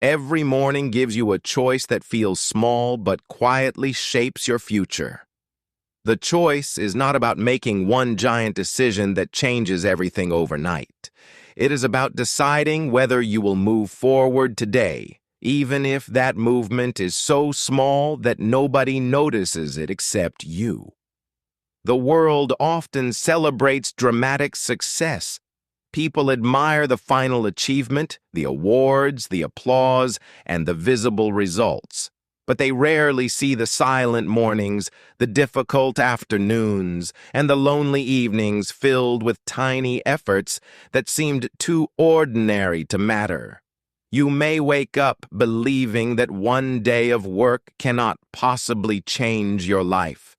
Every morning gives you a choice that feels small but quietly shapes your future. The choice is not about making one giant decision that changes everything overnight. It is about deciding whether you will move forward today, even if that movement is so small that nobody notices it except you. The world often celebrates dramatic success. People admire the final achievement, the awards, the applause, and the visible results. But they rarely see the silent mornings, the difficult afternoons, and the lonely evenings filled with tiny efforts that seemed too ordinary to matter. You may wake up believing that one day of work cannot possibly change your life.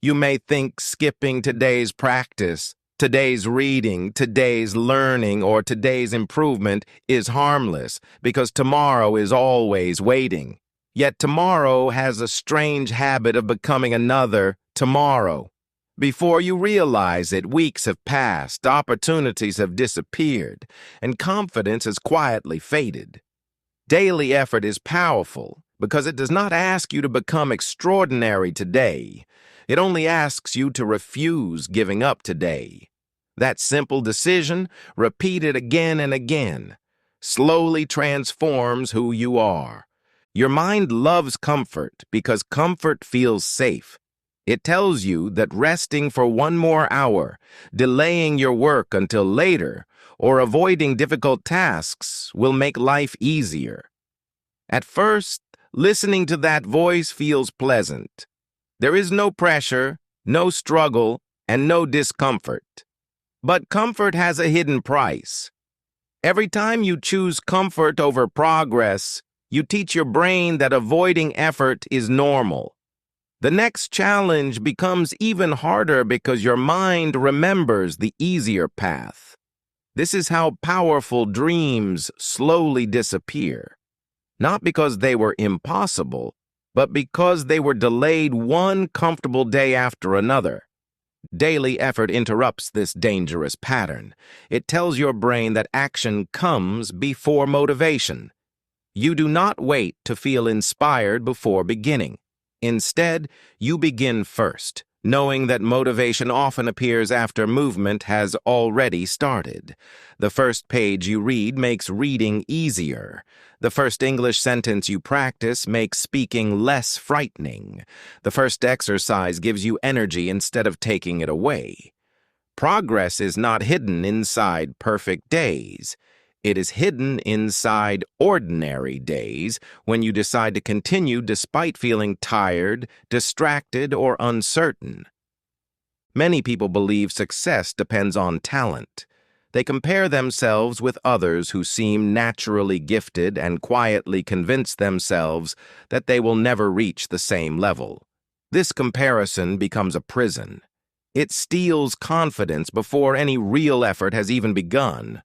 You may think skipping today's practice, today's reading, today's learning, or today's improvement is harmless because tomorrow is always waiting. Yet tomorrow has a strange habit of becoming another tomorrow. Before you realize it, weeks have passed, opportunities have disappeared, and confidence has quietly faded. Daily effort is powerful because it does not ask you to become extraordinary today. It only asks you to refuse giving up today. That simple decision, repeated again and again, slowly transforms who you are. Your mind loves comfort because comfort feels safe. It tells you that resting for one more hour, delaying your work until later, or avoiding difficult tasks will make life easier. At first, listening to that voice feels pleasant. There is no pressure, no struggle, and no discomfort. But comfort has a hidden price. Every time you choose comfort over progress, you teach your brain that avoiding effort is normal. The next challenge becomes even harder because your mind remembers the easier path. This is how powerful dreams slowly disappear. Not because they were impossible, but because they were delayed one comfortable day after another. Daily effort interrupts this dangerous pattern. It tells your brain that action comes before motivation. You do not wait to feel inspired before beginning. Instead, you begin first, knowing that motivation often appears after movement has already started. The first page you read makes reading easier. The first English sentence you practice makes speaking less frightening. The first exercise gives you energy instead of taking it away. Progress is not hidden inside perfect days. It is hidden inside ordinary days when you decide to continue despite feeling tired, distracted, or uncertain. Many people believe success depends on talent. They compare themselves with others who seem naturally gifted and quietly convince themselves that they will never reach the same level. This comparison becomes a prison. It steals confidence before any real effort has even begun.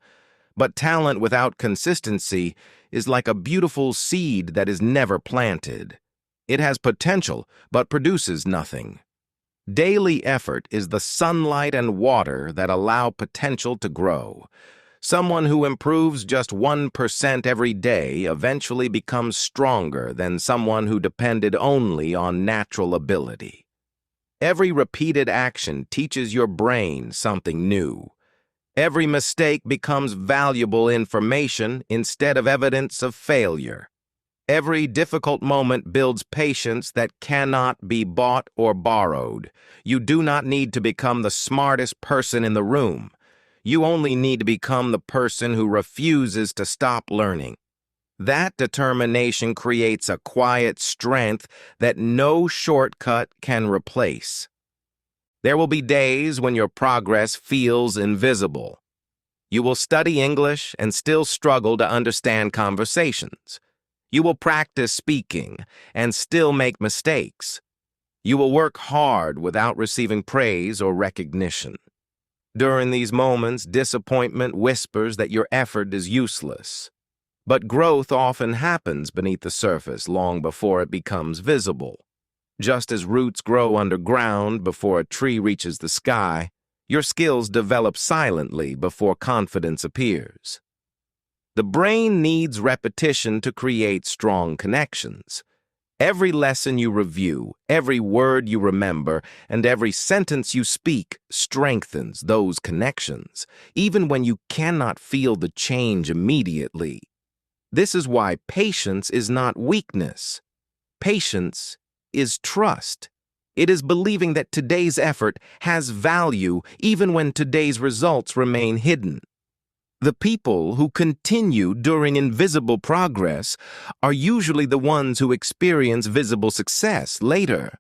But talent without consistency is like a beautiful seed that is never planted. It has potential, but produces nothing. Daily effort is the sunlight and water that allow potential to grow. Someone who improves just 1% every day eventually becomes stronger than someone who depended only on natural ability. Every repeated action teaches your brain something new. Every mistake becomes valuable information instead of evidence of failure. Every difficult moment builds patience that cannot be bought or borrowed. You do not need to become the smartest person in the room. You only need to become the person who refuses to stop learning. That determination creates a quiet strength that no shortcut can replace. There will be days when your progress feels invisible. You will study English and still struggle to understand conversations. You will practice speaking and still make mistakes. You will work hard without receiving praise or recognition. During these moments, disappointment whispers that your effort is useless. But growth often happens beneath the surface long before it becomes visible. Just as roots grow underground before a tree reaches the sky, your skills develop silently before confidence appears. The brain needs repetition to create strong connections. Every lesson you review, every word you remember, and every sentence you speak strengthens those connections, even when you cannot feel the change immediately. This is why patience is not weakness. Patience is trust. It is believing that today's effort has value even when today's results remain hidden. The people who continue during invisible progress are usually the ones who experience visible success later.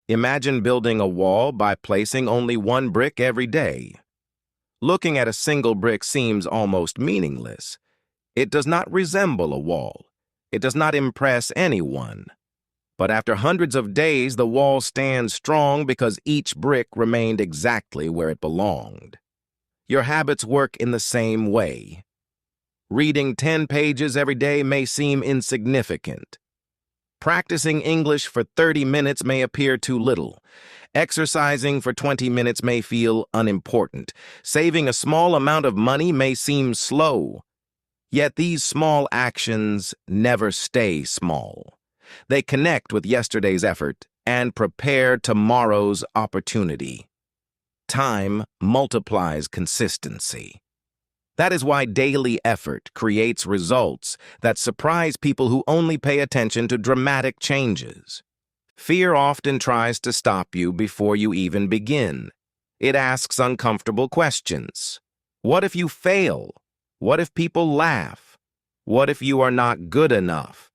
Imagine building a wall by placing only one brick every day. Looking at a single brick seems almost meaningless. It does not resemble a wall. It does not impress anyone. But after hundreds of days, the wall stands strong because each brick remained exactly where it belonged. Your habits work in the same way. Reading 10 pages every day may seem insignificant. Practicing English for 30 minutes may appear too little. Exercising for 20 minutes may feel unimportant. Saving a small amount of money may seem slow. Yet these small actions never stay small. They connect with yesterday's effort and prepare tomorrow's opportunity. Time multiplies consistency. That is why daily effort creates results that surprise people who only pay attention to dramatic changes. Fear often tries to stop you before you even begin. It asks uncomfortable questions. What if you fail? What if people laugh? What if you are not good enough?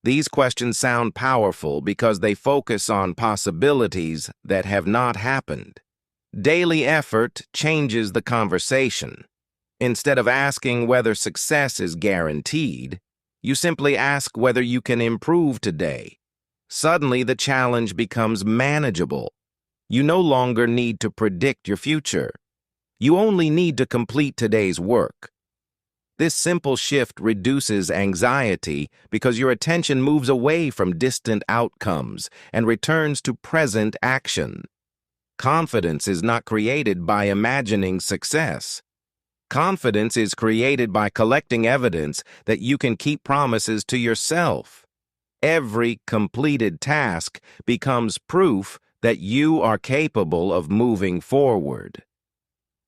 These questions sound powerful because they focus on possibilities that have not happened. Daily effort changes the conversation. Instead of asking whether success is guaranteed, you simply ask whether you can improve today. Suddenly, the challenge becomes manageable. You no longer need to predict your future. You only need to complete today's work. This simple shift reduces anxiety because your attention moves away from distant outcomes and returns to present action. Confidence is not created by imagining success. Confidence is created by collecting evidence that you can keep promises to yourself. Every completed task becomes proof that you are capable of moving forward.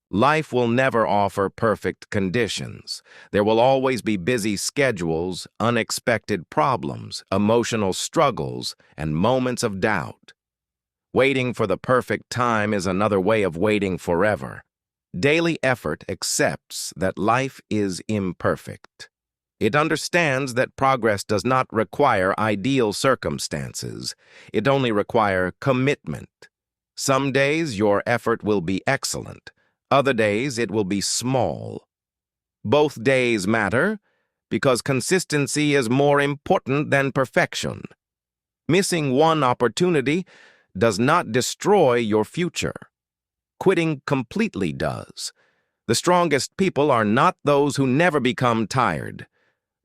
Life will never offer perfect conditions. There will always be busy schedules, unexpected problems, emotional struggles, and moments of doubt. Waiting for the perfect time is another way of waiting forever. Daily effort accepts that life is imperfect. It understands that progress does not require ideal circumstances. It only requires commitment. Some days your effort will be excellent. Other days it will be small. Both days matter because consistency is more important than perfection. Missing one opportunity does not destroy your future. Quitting completely does. The strongest people are not those who never become tired.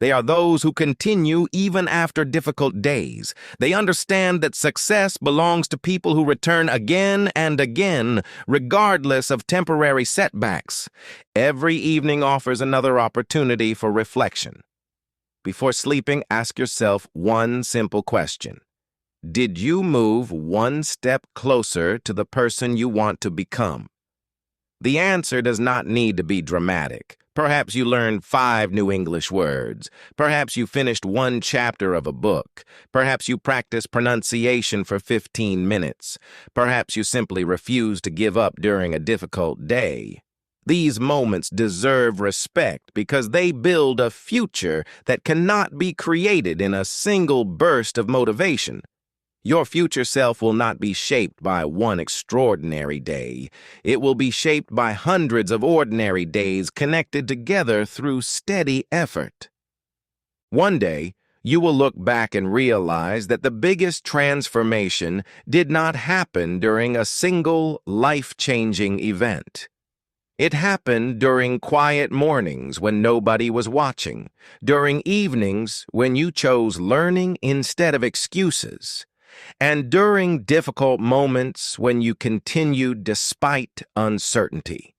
They are those who continue even after difficult days. They understand that success belongs to people who return again and again, regardless of temporary setbacks. Every evening offers another opportunity for reflection. Before sleeping, ask yourself one simple question. Did you move one step closer to the person you want to become? The answer does not need to be dramatic. Perhaps you learned 5 new English words. Perhaps you finished one chapter of a book. Perhaps you practiced pronunciation for 15 minutes. Perhaps you simply refused to give up during a difficult day. These moments deserve respect because they build a future that cannot be created in a single burst of motivation. Your future self will not be shaped by one extraordinary day. It will be shaped by hundreds of ordinary days connected together through steady effort. One day, you will look back and realize that the biggest transformation did not happen during a single life-changing event. It happened during quiet mornings when nobody was watching, during evenings when you chose learning instead of excuses, and during difficult moments when you continued despite uncertainty.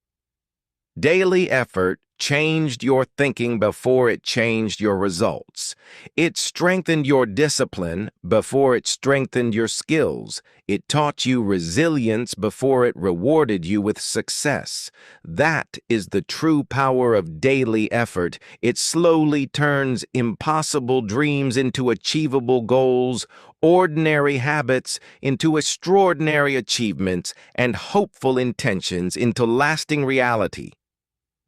Daily effort changed your thinking before it changed your results. It strengthened your discipline before it strengthened your skills. It taught you resilience before it rewarded you with success. That is the true power of daily effort. It slowly turns impossible dreams into achievable goals, ordinary habits into extraordinary achievements, and hopeful intentions into lasting reality.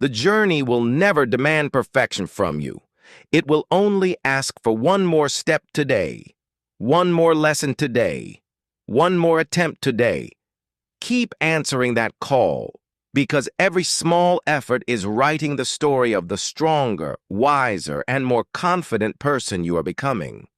The journey will never demand perfection from you. It will only ask for one more step today, one more lesson today, one more attempt today. Keep answering that call, because every small effort is writing the story of the stronger, wiser, and more confident person you are becoming.